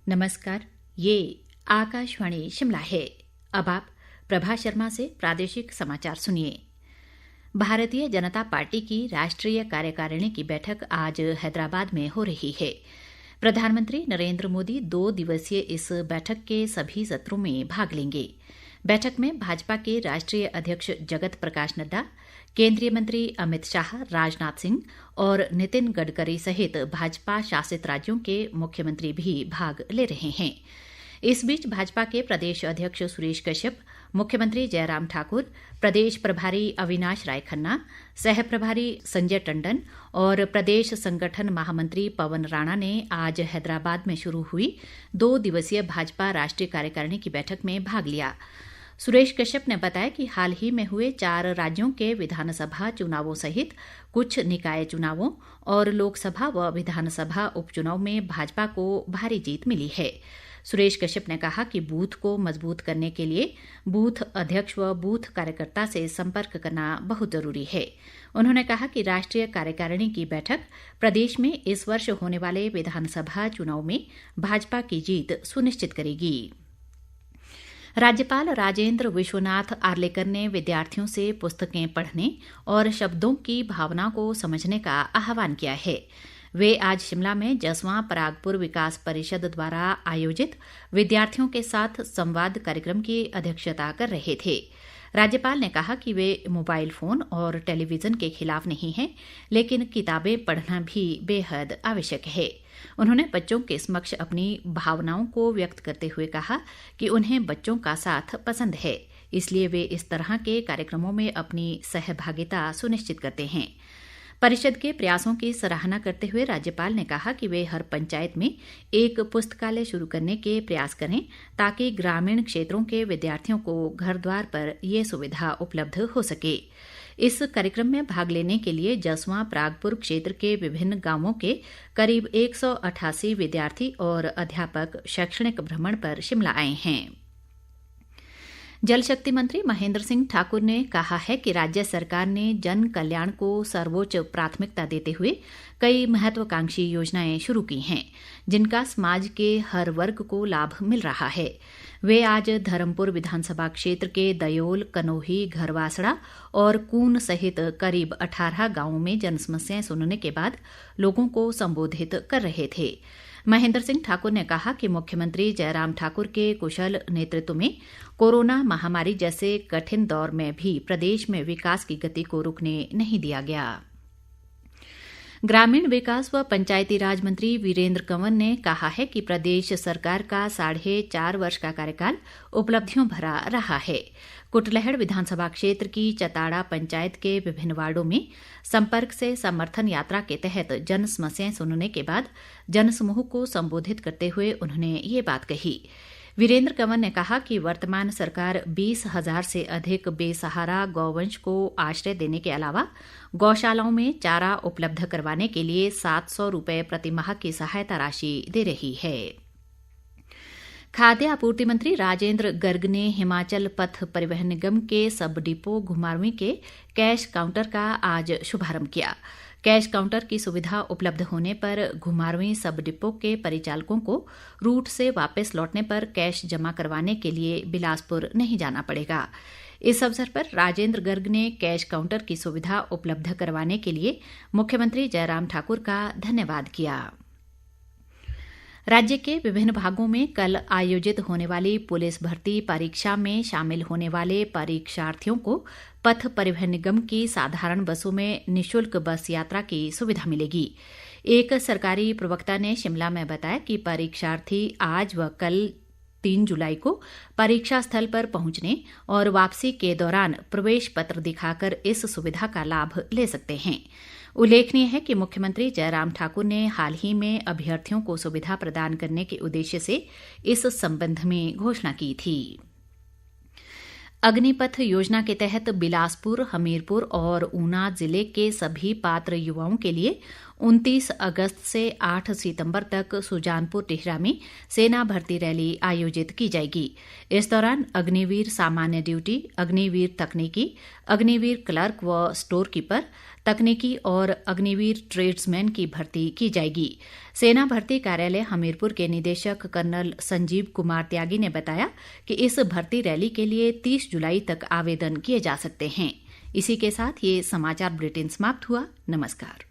नमस्कार, ये आकाशवाणी शिमला है। अब आप प्रभा शर्मा से प्रादेशिक समाचार सुनिए। भारतीय जनता पार्टी की राष्ट्रीय कार्यकारिणी की बैठक आज हैदराबाद में हो रही है। प्रधानमंत्री नरेंद्र मोदी 2 दिवसीय इस बैठक के सभी सत्रों में भाग लेंगे। बैठक में भाजपा के राष्ट्रीय अध्यक्ष जगत प्रकाश नड्डा, केंद्रीय मंत्री अमित शाह, राजनाथ सिंह और नितिन गडकरी सहित भाजपा शासित राज्यों के मुख्यमंत्री भी भाग ले रहे हैं। इस बीच भाजपा के प्रदेश अध्यक्ष सुरेश कश्यप, मुख्यमंत्री जयराम ठाकुर, प्रदेश प्रभारी अविनाश राय खन्ना, सह प्रभारी संजय टंडन और प्रदेश संगठन महामंत्री पवन राणा ने आज हैदराबाद में शुरू हुई 2 दिवसीय भाजपा राष्ट्रीय कार्यकारिणी की बैठक में भाग लिया। सुरेश कश्यप ने बताया कि हाल ही में हुए 4 राज्यों के विधानसभा चुनावों सहित कुछ निकाय चुनावों और लोकसभा व विधानसभा उपचुनाव में भाजपा को भारी जीत मिली है। सुरेश कश्यप ने कहा कि बूथ को मजबूत करने के लिए बूथ अध्यक्ष व बूथ कार्यकर्ता से संपर्क करना बहुत जरूरी है। उन्होंने कहा कि राष्ट्रीय कार्यकारिणी की बैठक प्रदेश में इस वर्ष होने वाले विधानसभा चुनाव में भाजपा की जीत सुनिश्चित करेगी। राज्यपाल राजेंद्र विश्वनाथ आर्लेकर ने विद्यार्थियों से पुस्तकें पढ़ने और शब्दों की भावना को समझने का आह्वान किया है। वे आज शिमला में 10वां परागपुर विकास परिषद द्वारा आयोजित विद्यार्थियों के साथ संवाद कार्यक्रम की अध्यक्षता कर रहे थे। राज्यपाल ने कहा कि वे मोबाइल फोन और टेलीविजन के खिलाफ नहीं हैं, लेकिन किताबें पढ़ना भी बेहद आवश्यक है। उन्होंने बच्चों के समक्ष अपनी भावनाओं को व्यक्त करते हुए कहा कि उन्हें बच्चों का साथ पसंद है, इसलिए वे इस तरह के कार्यक्रमों में अपनी सहभागिता सुनिश्चित करते हैं। परिषद के प्रयासों की सराहना करते हुए राज्यपाल ने कहा कि वे हर पंचायत में एक पुस्तकालय शुरू करने के प्रयास करें ताकि ग्रामीण क्षेत्रों के विद्यार्थियों को घर द्वार पर ये सुविधा उपलब्ध हो सके। इस कार्यक्रम में भाग लेने के लिए 10वां परागपुर क्षेत्र के विभिन्न गांवों के करीब 188 विद्यार्थी और अध्यापक शैक्षणिक भ्रमण पर शिमला आए हैं। जल शक्ति मंत्री महेंद्र सिंह ठाकुर ने कहा है कि राज्य सरकार ने जन कल्याण को सर्वोच्च प्राथमिकता देते हुए कई महत्वाकांक्षी योजनाएं शुरू की हैं, जिनका समाज के हर वर्ग को लाभ मिल रहा है। वे आज धर्मपुर विधानसभा क्षेत्र के दयोल, कनोही, घरवासड़ा और कून सहित करीब 18 गांवों में जनसमस्याएं सुनने के बाद लोगों को संबोधित कर रहे थे। महेंद्र सिंह ठाकुर ने कहा कि मुख्यमंत्री जयराम ठाकुर के कुशल नेतृत्व में कोरोना महामारी जैसे कठिन दौर में भी प्रदेश में विकास की गति को रुकने नहीं दिया गया। ग्रामीण विकास व पंचायती राज मंत्री वीरेंद्र कंवर ने कहा है कि प्रदेश सरकार का 4.5 वर्ष का कार्यकाल उपलब्धियों भरा रहा है। कुटलैहड़ विधानसभा क्षेत्र की चताड़ा पंचायत के विभिन्न वार्डों में संपर्क से समर्थन यात्रा के तहत जन समस्याएं सुनने के बाद जनसमूह को संबोधित करते हुए उन्होंने ये बात कही। वीरेंद्र कंवर ने कहा कि वर्तमान सरकार 20,000 से अधिक बेसहारा गौवंश को आश्रय देने के अलावा गौशालाओं में चारा उपलब्ध करवाने के लिए 700 रुपये प्रतिमाह की सहायता राशि दे रही है। खाद्य आपूर्ति मंत्री राजेंद्र गर्ग ने हिमाचल पथ परिवहन निगम के सब डिपो घुमारवीं के कैश काउंटर का आज शुभारंभ किया। कैश काउंटर की सुविधा उपलब्ध होने पर घुमारवीं सब डिपो के परिचालकों को रूट से वापस लौटने पर कैश जमा करवाने के लिए बिलासपुर नहीं जाना पड़ेगा। इस अवसर पर राजेंद्र गर्ग ने कैश काउंटर की सुविधा उपलब्ध करवाने के लिए मुख्यमंत्री जयराम ठाकुर का धन्यवाद किया। राज्य के विभिन्न भागों में कल आयोजित होने वाली पुलिस भर्ती परीक्षा में शामिल होने वाले परीक्षार्थियों को पथ परिवहन निगम की साधारण बसों में निःशुल्क बस यात्रा की सुविधा मिलेगी। एक सरकारी प्रवक्ता ने शिमला में बताया कि परीक्षार्थी आज व कल 3 जुलाई को परीक्षा स्थल पर पहुंचने और वापसी के दौरान प्रवेश पत्र दिखाकर इस सुविधा का लाभ ले सकते हैं। उल्लेखनीय है कि मुख्यमंत्री जयराम ठाकुर ने हाल ही में अभ्यर्थियों को सुविधा प्रदान करने के उद्देश्य से इस संबंध में घोषणा की थी। अग्निपथ योजना के तहत बिलासपुर, हमीरपुर और ऊना जिले के सभी पात्र युवाओं के लिए 29 अगस्त से 8 सितंबर तक सुजानपुर टिहरा में सेना भर्ती रैली आयोजित की जाएगी। इस दौरान अग्निवीर सामान्य ड्यूटी, अग्निवीर तकनीकी, अग्निवीर क्लर्क व स्टोर कीपर, तकनीकी और अग्निवीर ट्रेड्समैन की भर्ती की जाएगी। सेना भर्ती कार्यालय हमीरपुर के निदेशक कर्नल संजीव कुमार त्यागी ने बताया कि इस भर्ती रैली के लिए 30 जुलाई तक आवेदन किए जा सकते हैं। इसी के साथ ये समाचार बुलेटिन समाप्त हुआ। नमस्कार।